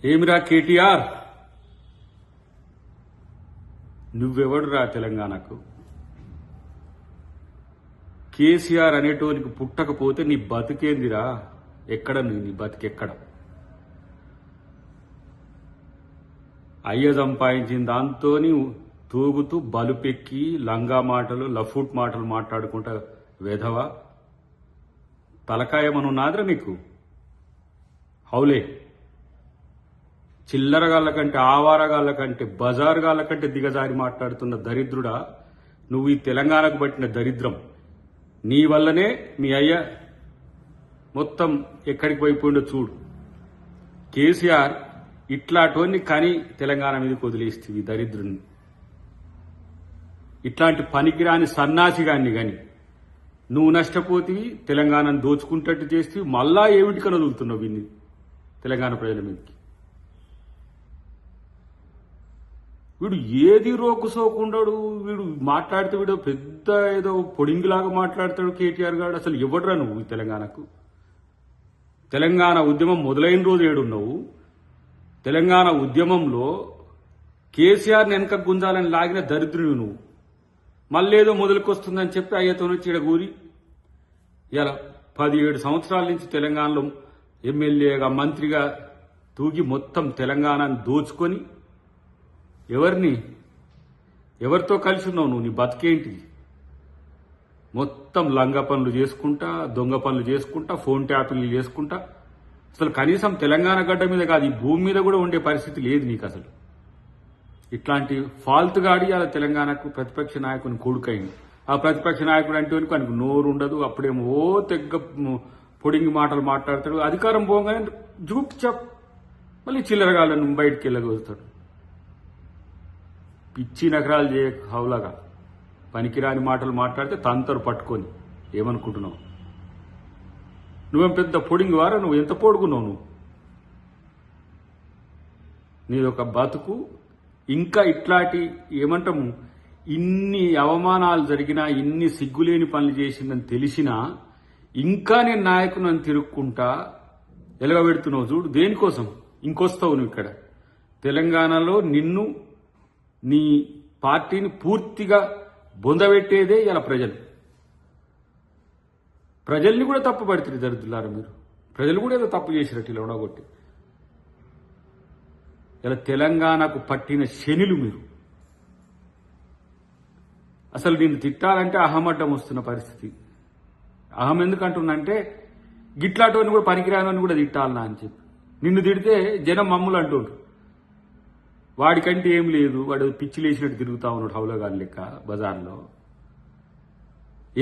ఏమిరా కేటీఆర్, నువ్వెవడురా తెలంగాణకు? కేసీఆర్ అనేటోనికి పుట్టకపోతే నీ బతికేందిరా? ఎక్కడ నీ బతికెక్కడ? అయ్య సంపాదించిన దాంతో తూగుతూ బలుపెక్కి లంగా మాటలు లఫూట్ మాటలు మాట్లాడుకుంటా వెధవా తలకాయమనున్నాదిరా నీకు? హౌలే, చిల్లరగాళ్ళ కంటే ఆవారగాళ్ళ కంటే బజారుగాళ్ళ కంటే దిగజారి మాట్లాడుతున్న దరిద్రుడా నువ్వు. ఈ తెలంగాణకు పట్టిన దరిద్రం నీ వల్లనే మీ అయ్య మొత్తం ఎక్కడికి పోయిపోయిండో చూడు. కేసీఆర్ ఇట్లాంటివన్నీ కానీ తెలంగాణ మీదకి వదిలేస్తుంది దరిద్రుని. ఇట్లాంటి పనికిరాని సన్నాసిగాన్ని గాని నువ్వు నష్టపోతివి, తెలంగాణను దోచుకుంటట్టు చేస్తేవి, మళ్ళా ఏమిటికని వదులుతున్నావు వీన్ని తెలంగాణ ప్రజల మీదకి. వీడు ఏది రోకు సోకుండాడు, వీడు మాట్లాడితే వీడు పెద్ద ఏదో పొడింగిలాగా మాట్లాడతాడు కేటీఆర్ గారు. అసలు ఎవడరా నువ్వు తెలంగాణకు? తెలంగాణ ఉద్యమం మొదలైన రోజు ఏడున్నావు? తెలంగాణ ఉద్యమంలో కేసీఆర్ని వెనక గుంజాలని లాగిన దరిద్రుడు నువ్వు. మళ్ళేదో మొదలుకొస్తుందని చెప్పి అయ్యతో చీడగూరి ఇలా 17 సంవత్సరాల నుంచి తెలంగాణలో ఎమ్మెల్యేగా మంత్రిగా తూగి మొత్తం తెలంగాణను దోచుకొని ఎవరితో కలిసి ఉన్నావు నువ్వు? నీ బతికేంటి? మొత్తం లంగ పనులు చేసుకుంటా, దొంగ పనులు చేసుకుంటా, ఫోన్ ట్యాపింగ్లు చేసుకుంటా. అసలు కనీసం తెలంగాణ గడ్డ మీద కాదు, ఈ భూమి మీద కూడా ఉండే పరిస్థితి లేదు నీకు అసలు. ఇట్లాంటి ఫాల్తుగాడి అలా తెలంగాణకు ప్రతిపక్ష నాయకుని కొడుకైంది. ఆ ప్రతిపక్ష నాయకుడు అంటే ఆయనకు నోరు ఉండదు. అప్పుడేమో తెగ్గ పొడింగి మాటలు మాట్లాడతాడు. అధికారం పోగానే జూప్ చప్ మళ్ళీ చిల్లరగాళ్ళను బయటికి వెళ్ళగలుగుతాడు. పిచ్చి నగరాలు చేయ హౌలాగా పనికిరాని మాటలు మాట్లాడితే తంతరు పట్టుకొని ఏమనుకుంటున్నావు? నువ్వేం పెద్ద పొడింగి వారా? నువ్వు ఎంత పొడుగున్నావు నువ్వు? నీదొక బతుకు. ఇంకా ఇట్లాంటి ఏమంటాము, ఇన్ని అవమానాలు జరిగినా, ఇన్ని సిగ్గులేని పనులు చేసిందని తెలిసినా ఇంకా నేను నాయకుని తిరుక్కుంటా ఎలగబెడుతున్నావు చూడు. దేనికోసం? ఇంకొస్తావు నువ్వు ఇక్కడ తెలంగాణలో నిన్ను నీ పార్టీని పూర్తిగా బొందబెట్టేదే ఇలా ప్రజల్ని కూడా తప్పు పడుతుంది దరిద్రులారా మీరు. ప్రజలు కూడా ఏదో తప్పు చేసినట్టు ఇలా ఉండగొట్టి ఇలా తెలంగాణకు పట్టిన శనులు మీరు. అసలు నిన్ను తిట్టాలంటే అహమడ్డం వస్తున్న పరిస్థితి. అహం ఎందుకంటున్నంటే గిట్లాటోని కూడా పనికిరాని కూడా తిట్టాలనా అని చెప్పి నిన్ను తిడితే జనం మమ్ములు అంటుండ్రు. వాడికంటే ఏం లేదు, వాడు పిచ్చి లేచినట్టు తిరుగుతా ఉన్నాడు హౌలగాని లెక్క బజార్లో.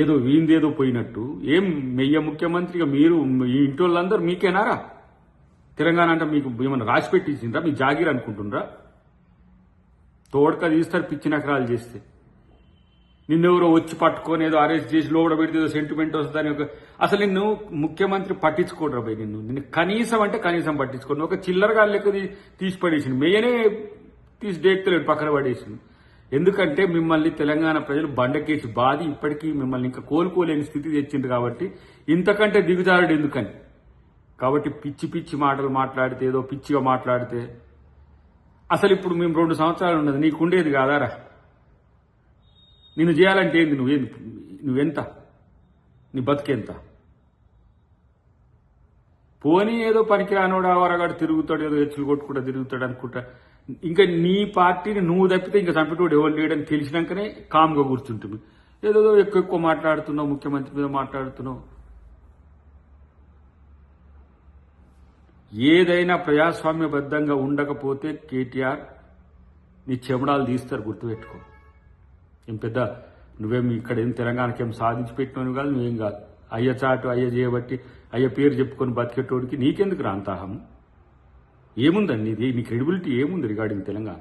ఏదో వీందేదో పోయినట్టు. ఏం మెయ్య ముఖ్యమంత్రిగా మీరు ఈ ఇంటి వాళ్ళందరూ మీకేనారా? తెలంగాణ అంటే మీకు ఏమన్నా రాసి పెట్టించిండ్రా? మీ జాగీర్ అనుకుంటుండ్రా? తోడక తీస్తారు పిచ్చి నకరాలు చేస్తే. నిన్నెవరో వచ్చి పట్టుకొని ఏదో అరెస్ట్ చేసి లోపల పెడితే ఏదో సెంటిమెంట్ వస్తుందని అసలు నిన్ను ముఖ్యమంత్రి పట్టించుకోడరా పోయి. నిన్ను కనీసం అంటే కనీసం పట్టించుకోండి. ఒక చిల్లరగా లెక్క తీసి పడేసింది. మెయ్యనే తీసి డేక్తలేడు, పక్కన పడేసింది. ఎందుకంటే మిమ్మల్ని తెలంగాణ ప్రజలు బండకేసి బాధి ఇప్పటికీ మిమ్మల్ని ఇంకా కోలుకోలేని స్థితి తెచ్చింది. కాబట్టి ఇంతకంటే దిగుజారుడు ఎందుకని. కాబట్టి పిచ్చి పిచ్చి మాటలు మాట్లాడితే, ఏదో పిచ్చిగా మాట్లాడితే అసలు ఇప్పుడు మేము 2 సంవత్సరాలు ఉన్నది నీకుండేది కాదారా? నిన్ను చేయాలంటే ఏంది? నువ్వెంత? నీ బతికెంత? పోనీ ఏదో పనికిరానోడు ఆవరగాడు తిరుగుతాడు, ఏదో హెచ్చులు కొట్టుకుంటా తిరుగుతాడు అనుకుంటా. ఇంకా నీ పార్టీని నువ్వు తప్పితే ఇంకా చంపేటోడు ఎవరు లేడని తెలిసినాకనే కామ్గా కూర్చుంటుంది. ఏదో ఎక్కువ మాట్లాడుతున్నావు, ముఖ్యమంత్రి మీద మాట్లాడుతున్నావు. ఏదైనా ప్రజాస్వామ్యబద్ధంగా ఉండకపోతే కేటీఆర్ నీ చెమడాలు తీస్తారు, గుర్తుపెట్టుకో. ఏం పెద్ద నువ్వేం ఇక్కడ ఏం తెలంగాణకేం సాధించి పెట్టినవి కాదు, నువ్వేం కాదు. అయ్య చాటు అయ్య చేయబట్టి అయ్య పేరు చెప్పుకొని బతికేటోడికి నీకెందుకు రాంతాహం? ఏముందండి ఇది? నీ క్రెడిబిలిటీ ఏముంది regarding Telangana?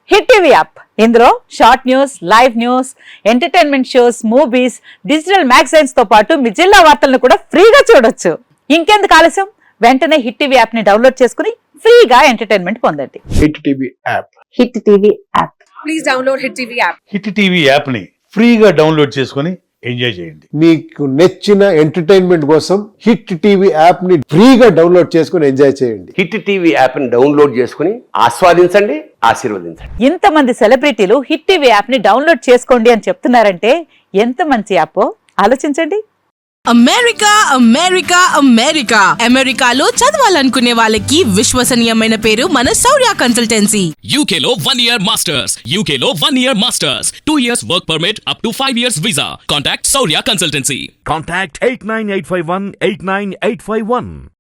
Hit TV app, ఇందులో short news, live news, entertainment shows, movies, digital magazines తో పాటు మీ జిల్లా వార్తలను కూడా ఫ్రీగా చూడొచ్చు. ఇంకెందుకు ఆలస్యం? వెంటనే హిట్ టీవీ యాప్ ని డౌన్లోడ్ చేసుకుని ఫ్రీగా ఎంటర్టైన్మెంట్ పొందండి. Hit TV app. Hit TV app. Please download hit TV app. Hit TV యాప్ని ఫ్రీగా డౌన్లోడ్ చేసుకొని ఎంజాయ్ చేయండి. మీకు నచ్చిన ఎంటర్టైన్మెంట్ కోసం హిట్ టీవీ యాప్ ని ఫ్రీగా డౌన్లోడ్ చేసుకుని ఎంజాయ్ చేయండి. హిట్ టీవీ యాప్ ని డౌన్లోడ్ చేసుకుని ఆస్వాదించండి, ఆశీర్వదించండి. ఇంతమంది సెలబ్రిటీలు హిట్ టీవీ యాప్ ని డౌన్లోడ్ చేసుకోండి అని చెప్తున్నారంటే ఎంత మంచి యాప్ ఆలోచించండి. అమెరికా అమెరికా అమెరికా అమెరికాలో చదవాలనుకునే వాళ్ళకి విశ్వసనీయమైన పేరు మన శౌర్య కన్సల్టెన్సీ. UK లో 1 year masters. UK లో 1 year masters. 2 years work permit up to 5 years visa. Contact Saurya Consultancy. Contact 89851 89851.